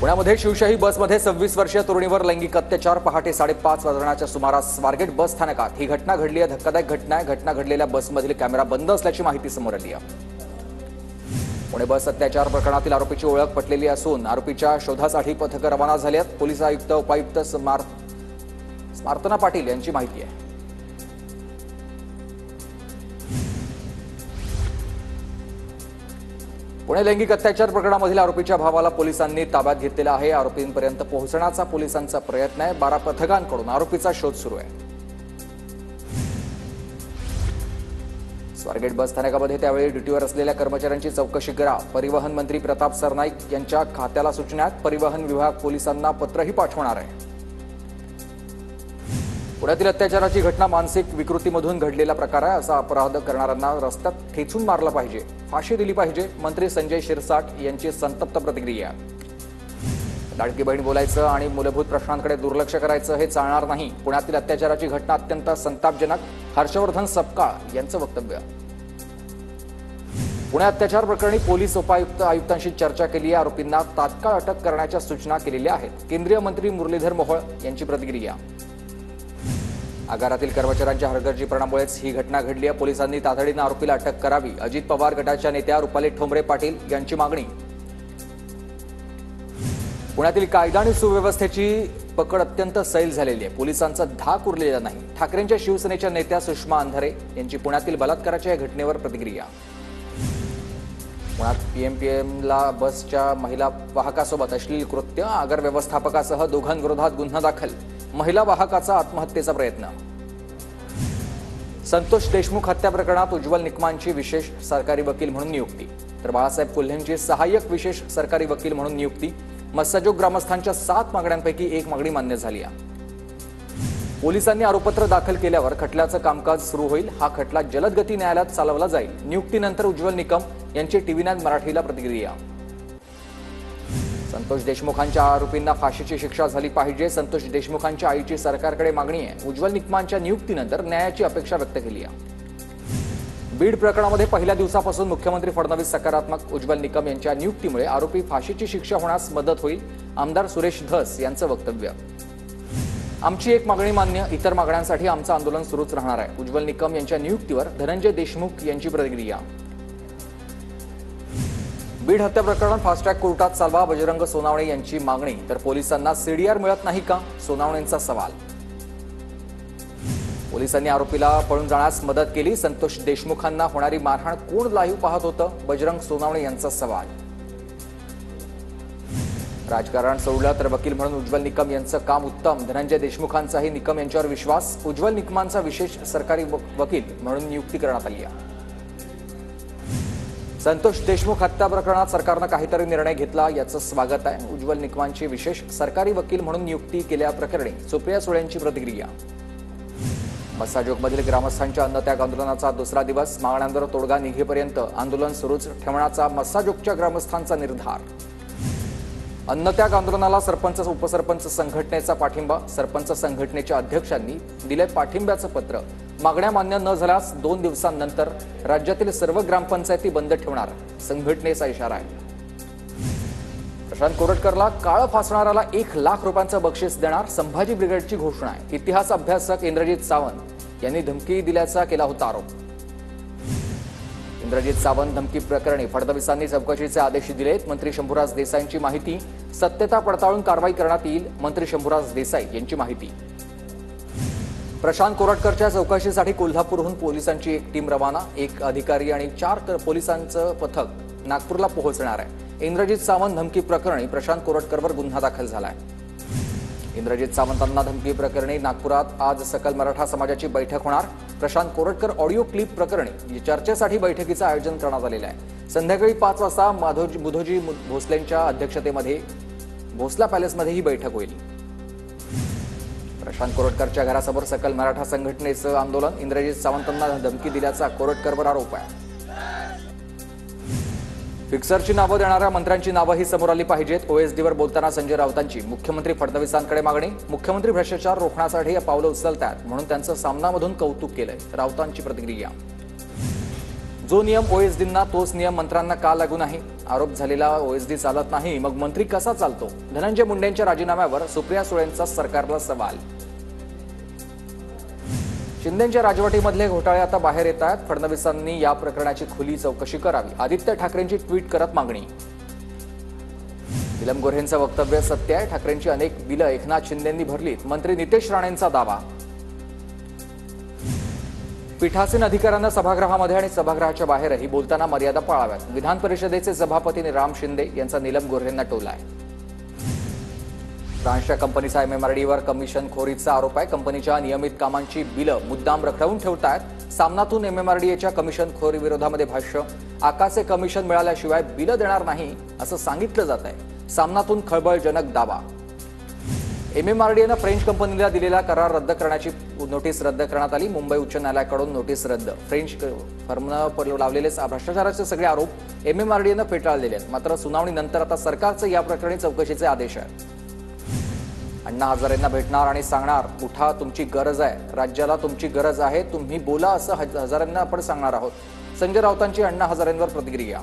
पुण्यामध्ये शिवशाही बसमध्ये 26 वर्षीय तरुणीवर लैंगिक अत्याचार पहाटे 5:30 वाजण्याच्या सुमारास स्वारगेट बस स्थानकात ही घटना घडली आहे। धक्कादायक घटना आहे। घटना घडलेल्या बसमधील कॅमेरा बंद असल्याची माहिती समोर आली आहे। पुणे बस अत्याचार प्रकरणातील आरोपीची ओळख पटलेली असून आरोपीच्या शोधासाठी पथकं रवाना झाली आहेत। पोलीस आयुक्त उपायुक्त स्मार्तना पाटील यांची माहिती आहे। पुणे लैंगिक अत्याचार प्रकरणामधील आरोपीच्या भावाला पोलिसांनी ताब्यात घेतलेला आहे। आरोपींपर्यंत पोहोचण्याचा पोलिसांचा प्रयत्न आहे। 12 पथकांकडून आरोपीचा शोध सुरू आहे। स्वारगेट बस स्थानकामध्ये त्यावेळी ड्युटीवर असलेल्या कर्मचाऱ्यांची चौकशी करा। परिवहन मंत्री प्रताप सरनाईक यांच्या खात्याला सूचना आहेत। परिवहन विभाग पोलिसांना पत्रही पाठवणार आहे। पुण्यातील अत्याचाराची घटना मानसिक विकृतीमधून घडलेला प्रकार आहे। असा अपराध करणाऱ्यांना रस्त्यात ठेचून मारलं पाहिजे, फाशी दिली पाहिजे। मंत्री संजय शिरसाट यांची संतप्त प्रतिक्रिया। लाडकी बहीण बोलायचं आणि मूलभूत प्रश्नांकडे दुर्लक्ष करायचं हे चालणार नाही। पुण्यातील अत्याचाराची घटना अत्यंत संतापजनक। हर्षवर्धन सपकाळ यांचं वक्तव्य। पुणे अत्याचार प्रकरणी पोलीस आयुक्तांशी चर्चा केली आहे। आरोपींना तात्काळ अटक करण्याच्या सूचना केलेल्या आहेत। केंद्रीय मंत्री मुरलीधर मोहोळ यांची प्रतिक्रिया। आगारातील कर्मचाऱ्यांच्या हलगर्जीपणामुळेच ही घटना घडली आहे। पोलिसांनी तातडीने आरोपीला अटक करावी। अजित पवार गटाच्या नेत्या रुपाली ठोंबरे पाटील यांची मागणी। पुण्यातील कायदा आणि सुव्यवस्थेची पकड अत्यंत सैल झालेली आहे। पोलिसांचा धाक उरलेला नाही। ठाकरेंच्या शिवसेनेच्या नेत्या सुषमा अंधारे यांची पुण्यातील बलात्काराच्या घटनेवर प्रतिक्रिया। पुण्यात पीएमपीएमला बसच्या महिला वाहकासोबत अश्लील कृत्य। आगार व्यवस्थापकासह दोघांविरोधात गुन्हा दाखल। महिला वाहकाचा आत्महत्येचा प्रयत्न। संतोष देशमुख हत्या प्रकरणात उज्ज्वल निकमांची विशेष सरकारी वकील म्हणून नियुक्ती, तर बाळासाहेब कोल्हेंची सहाय्यक विशेष सरकारी वकील म्हणून नियुक्ती। मस्साजोग ग्रामस्थांच्या 7 मागण्यांपैकी एक मागणी मान्य झाली आहे। पोलिसांनी आरोपपत्र दाखल केल्यावर खटल्याचं कामकाज सुरू होईल। हा खटला जलद गती न्यायालयात चालवला जाईल। नियुक्तीनंतर उज्ज्वल निकम यांची टीव्ही9 मराठीला प्रतिक्रिया। संतोष देशमुखांच्या आरोपींना फाशीची शिक्षा झाली पाहिजे। संतोष देशमुखांच्या आईची सरकारकडे मागणी आहे। उज्ज्वल निकमांच्या नियुक्तीनंतर न्यायाची अपेक्षा व्यक्त केली आहे। बीड प्रकरणामध्ये पहिल्या दिवसापासून मुख्यमंत्री फडणवीस सकारात्मक। उज्ज्वल निकम यांच्या नियुक्तीमुळे आरोपी फाशीची शिक्षा होण्यास मदत होईल। आमदार सुरेश धस यांचं वक्तव्य। आमची एक मागणी मान्य, इतर मागण्यांसाठी आमचं आंदोलन सुरूच राहणार आहे। उज्ज्वल निकम यांच्या नियुक्तीवर धनंजय देशमुख यांची प्रतिक्रिया। बीड हत्या प्रकरणात फास्ट ट्रॅक कोर्टात चालवा, बजरंग सोनावणे यांची मागणी। तर पोलिसांना सीडीआर मिळत नाही का, सोनावणेंचा सवाल। पोलिसांनी आरोपीला पळून जाण्यास मदत केली। संतोष देशमुखांना होणारी मारहाण कोण लाईव्ह पाहत होतं, बजरंग सोनावणे यांचा सवाल। राजकारण सोडलं तर वकील म्हणून उज्ज्वल निकम यांचं काम उत्तम। धनंजय देशमुखांचाही निकम यांच्यावर विश्वास। उज्ज्वल निकमांचा विशेष सरकारी वकील म्हणून नियुक्ती करण्यात आली आहे। संतोष देशमुख हत्या प्रकरणात सरकारनं काहीतरी निर्णय घेतला, याचं स्वागत आहे। उज्ज्वल निकमांची विशेष सरकारी वकील म्हणून नियुक्ती केल्याप्रकरणी सुप्रिया सुळेंची प्रतिक्रिया। मस्साजोगमधील ग्रामस्थांच्या अन्नत्याग आंदोलनाचा दुसरा दिवस। मागण्यांवर तोडगा निघेपर्यंत आंदोलन सुरूच ठेवण्याचा मस्साजोगच्या ग्रामस्थांचा निर्धार। अन्नत्याग आंदोलनाला सरपंच उपसरपंच संघटनेचा पाठिंबा। सरपंच संघटनेच्या अध्यक्षांनी दिले पाठिंब्याचं पत्र। मागण्या मान्य न झाल्यास 2 दिवसांनंतर राज्यातील सर्व ग्रामपंचायती बंद ठेवणार, संघटनेचा इशारा आहे। प्रशांत कोरटकरला काळं फासणाऱ्याला 1 लाख रुपयांचं बक्षीस देणार, संभाजी ब्रिगेडची घोषणा आहे। इतिहास अभ्यासक इंद्रजित सावंत यांनी धमकी दिल्याचा केला होता आरोप। इंद्रजित सावंत धमकी प्रकरणी फडणवीसांनी चौकशीचे आदेश दिलेत। मंत्री शंभूराज देसाईंची माहिती। सत्यता पडताळून कारवाई करण्यात येईल, मंत्री शंभूराज देसाई यांची माहिती। प्रशांत कोरटकरच्या चौकशीसाठी कोल्हापूरहून पोलिसांची एक टीम रवाना। 1 अधिकारी आणि 4 पोलिसांचं पथक नागपूरला पोहोचणार आहे। इंद्रजित सावंत धमकी प्रकरणी प्रशांत कोरटकरवर गुन्हा दाखल झालाय। इंद्रजित सावंतांना धमकी प्रकरणी नागपुरात आज सकल मराठा समाजाची बैठक होणार। प्रशांत कोरटकर ऑडिओ क्लिप प्रकरणी चर्चेसाठी बैठकीचं आयोजन करण्यात आलेलं आहे। संध्याकाळी 5 वाजता बुधोजी भोसलेंच्या अध्यक्षतेमध्ये भोसला पॅलेसमध्ये ही बैठक होईल। प्रशांत कोरटकरच्या घरासमोर सकल मराठा संघटनेचं आंदोलन। इंद्रजित सावंतांना धमकी दिल्याचा कोरटकरवर आरोप आहे। फिक्सरची नावं देणाऱ्या मंत्र्यांची नावंही समोर आली पाहिजेत। ओएसडीवर बोलताना संजय राऊतांची मुख्यमंत्री फडणवीसांकडे मागणी। मुख्यमंत्री भ्रष्टाचार रोखण्यासाठी या पावलं उचलतात म्हणून त्यांचं सामनामधून कौतुक केलंय, राऊतांची प्रतिक्रिया। जो नियम ओएसडींना तोच नियम मंत्र्यांना का लागू नाही? आरोप झालेला ओएसडी चालत नाही, मग मंत्री कसा चालतो? धनंजय मुंडेंच्या राजीनाम्यावर सुप्रिया सुळेंचा सरकारला सवाल. शिंदेंच्या राजवटीमधले घोटाळे आता बाहेर येत आहेत. फडणवीसांनी या प्रकरणाची खुली चौकशी करावी. आदित्य ठाकरेंची ट्विट करत मागणी. नीलम गोऱ्हेंचं वक्तव्य सत्य आहे. ठाकरेंची अनेक बिलं एकनाथ शिंदेंनी भरलीत. मंत्री नितेश राणेंचा दावा. पीठासीन अधिकाऱ्यांना सभागृहामध्ये आणि सभागृहाच्या बाहेरही बोलताना मर्यादा पाळाव्यात. विधान परिषदेचे सभापती राम शिंदे यांचा नीलम गोऱ्हेंना टोला आहे. फ्रान्सच्या कंपनीचा एमएमआरडीवर कमिशनखोरीचा आरोप आहे. कंपनीच्या नियमित कामांची बिलं मुद्दाम रखडवून ठेवतायत. सामनातून एमएमआरडीएच्या कमिशनखोरी विरोधामध्ये भाष्य. आकाचे कमिशन मिळाल्याशिवाय बिलं देणार नाही असं सांगितलं जात आहे. सामनातून खळबळजनक दावा. एमएमआरडीएनं फ्रेंच कंपनीला दिलेला करार रद्द करण्याची नोटीस रद्द करण्यात आली. मुंबई उच्च न्यायालयाकडून नोटीस रद्द. फ्रेंच फर्मनं लावलेले भ्रष्टाचाराचे सगळे आरोप एमएमआरडीएनं फेटाळलेले आहेत. मात्र सुनावणीनंतर आता सरकारचं या प्रकरणी चौकशीचे आदेश आहेत. अण्णा हजारेंना भेटणार आणि सांगणार, उठा, तुमची गरज आहे, राज्याला तुमची गरज आहे, तुम्ही बोला, असं हजारेंना आपण सांगणार आहोत. संजय राऊतांची अण्णा हजारेंवर प्रतिक्रिया.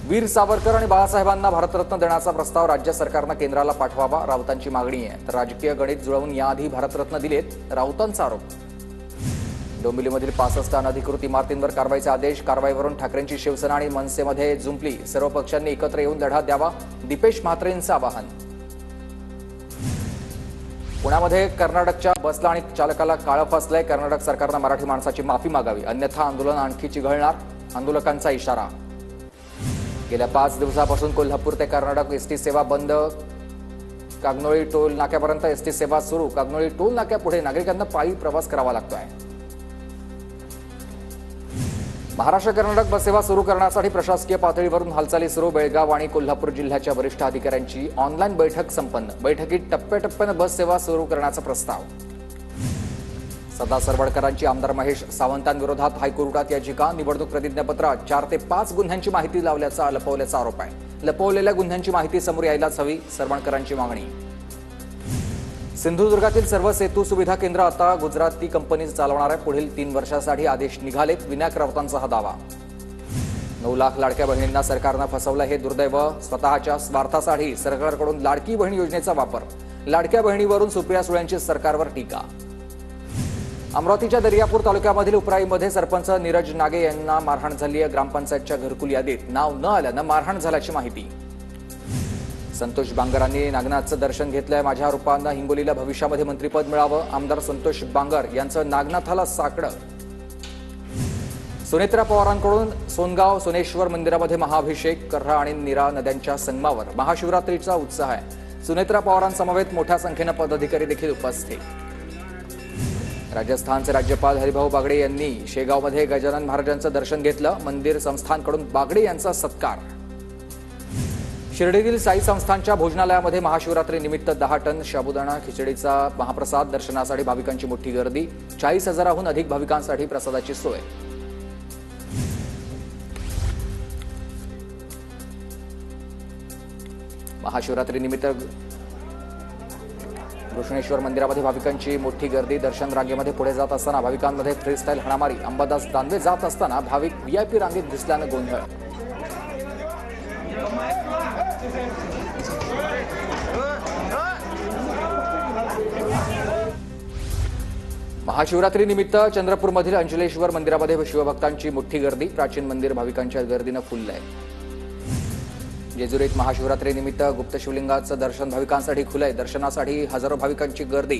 वीर सावरकर आणि बाळासाहेबांना भारतरत्न देण्याचा प्रस्ताव राज्य सरकारनं केंद्राला पाठवावा, राऊतांची मागणी आहे. तर राजकीय गणित जुळवून याआधी भारतरत्न दिलेत, राऊतांचा आरोप. डोंबिवलीमधील 65 अनधिकृत इमारतींवर कारवाईचे आदेश. कारवाईवरून ठाकरेंची शिवसेना आणि मनसेमध्ये जुंपली. सर्व पक्षांनी एकत्र येऊन लढा द्यावा, दीपेश म्हात्रेंचं आवाहन. पुण्यामध्ये कर्नाटकच्या बसला आणि चालकाला काळं फासलंय. कर्नाटक सरकारनं मराठी माणसाची माफी मागावी, अन्यथा आंदोलन आणखी चिघळणार, आंदोलकांचा इशारा. गेल्या 5 दिवसापासून कोल्हापूर ते कर्नाटक एसटी सेवा बंद. कागनोळी टोल नाक्यापर्यंत एसटी सेवा सुरू. कागनोळी टोल नाक्यापुढे नागरिकांना पायी प्रवास करावा लागतोय. महाराष्ट्र कर्नाटक बस सेवा सुरू करण्यासाठी प्रशासकीय पातळीवरून हालचाली सुरू. बेळगाव आणि कोल्हापूर जिल्ह्याच्या वरिष्ठ अधिकाऱ्यांची ऑनलाईन बैठक संपन्न. बैठकीत टप्प्याटप्प्यानं बस सेवा सुरू करण्याचा प्रस्ताव. सदा सरवडकरांची आमदार महेश सावंतांविरोधात हायकोर्टात याचिका. निवडणूक प्रतिज्ञापत्रात 4 ते 5 गुन्ह्यांची माहिती लपवल्याचा आरोप आहे. लपवलेल्या गुन्ह्यांची माहिती समोर यायलाच हवी, सरवडकरांची मागणी. सिंधुदुर्गातील सर्व सेतू सुविधा केंद्र आता गुजराती कंपनी चालवणार आहे. पुढील 3 वर्षासाठी आदेश निघालेत. विनायक राऊतांचा हा दावा. 9 लाख लाडक्या बहिणींना सरकारनं फसवलं, हे दुर्दैव. स्वतःच्या स्वार्थासाठी सरकारकडून लाडकी बहीण योजनेचा वापर. लाडक्या बहिणीवरून सुप्रिया सुळेंची सरकारवर टीका. अमरावतीच्या दर्यापूर तालुक्यामधील उपराईमध्ये सरपंच नीरज नागे यांना मारहाण झाली आहे. ग्रामपंचायतच्या घरकुल यादीत नाव न आल्यानं मारहाण झाल्याची माहिती. संतोष बांगरांनी नागनाथचं दर्शन घेतलंय. माझ्या रूपानं हिंगोलीला भविष्यामध्ये मंत्रिपद मिळावं. आमदार संतोष बांगर यांचं नागनाथाला साकडं. सुनेत्रा पवारांकडून सोनगाव सोनेश्वर मंदिरामध्ये महाअभिषेक. कर्हा आणि नीरा नद्यांच्या संगमावर महाशिवरात्रीचा उत्साह आहे. सुनेत्रा पवारांसमवेत मोठ्या संख्येनं पदाधिकारी देखील उपस्थित. राजस्थानचे राज्यपाल हरिभाऊ बागडे यांनी शेगावमध्ये गजानन महाराजांचं दर्शन घेतलं. मंदिर संस्थानकडून बागडे यांचा सत्कार. शिर्डीतील साई संस्थानच्या भोजनालयामध्ये महाशिवरात्री निमित्त 10 टन साबुदाणा खिचडीचा महाप्रसाद. दर्शनासाठी भाविकांची मोठी गर्दी. 40,000हून अधिक भाविकांसाठी प्रसादाची सोय. महाशिवरात्री निमित्त घृष्णेश्वर मंदिरामध्ये भाविकांची मोठी गर्दी. दर्शन रांगेमध्ये पुढे जात असताना भाविकांमध्ये फ्रीस्टाईल हाणामारी. अंबादास दानवे जात असताना भाविक व्हीआयपी रांगेत घुसल्यानं गोंधळ. महाशिवरात्री निमित्त चंद्रपूरमधील अंजलेश्वर मंदिरामध्ये शिवभक्तांची मोठी गर्दी. प्राचीन मंदिर भाविकांच्या गर्दीनं फुललंय. जेजुरीत महाशिवरात्री निमित्त गुप्त शिवलिंगाचं दर्शन भाविकांसाठी खुलंय. दर्शनासाठी हजारो भाविकांची गर्दी.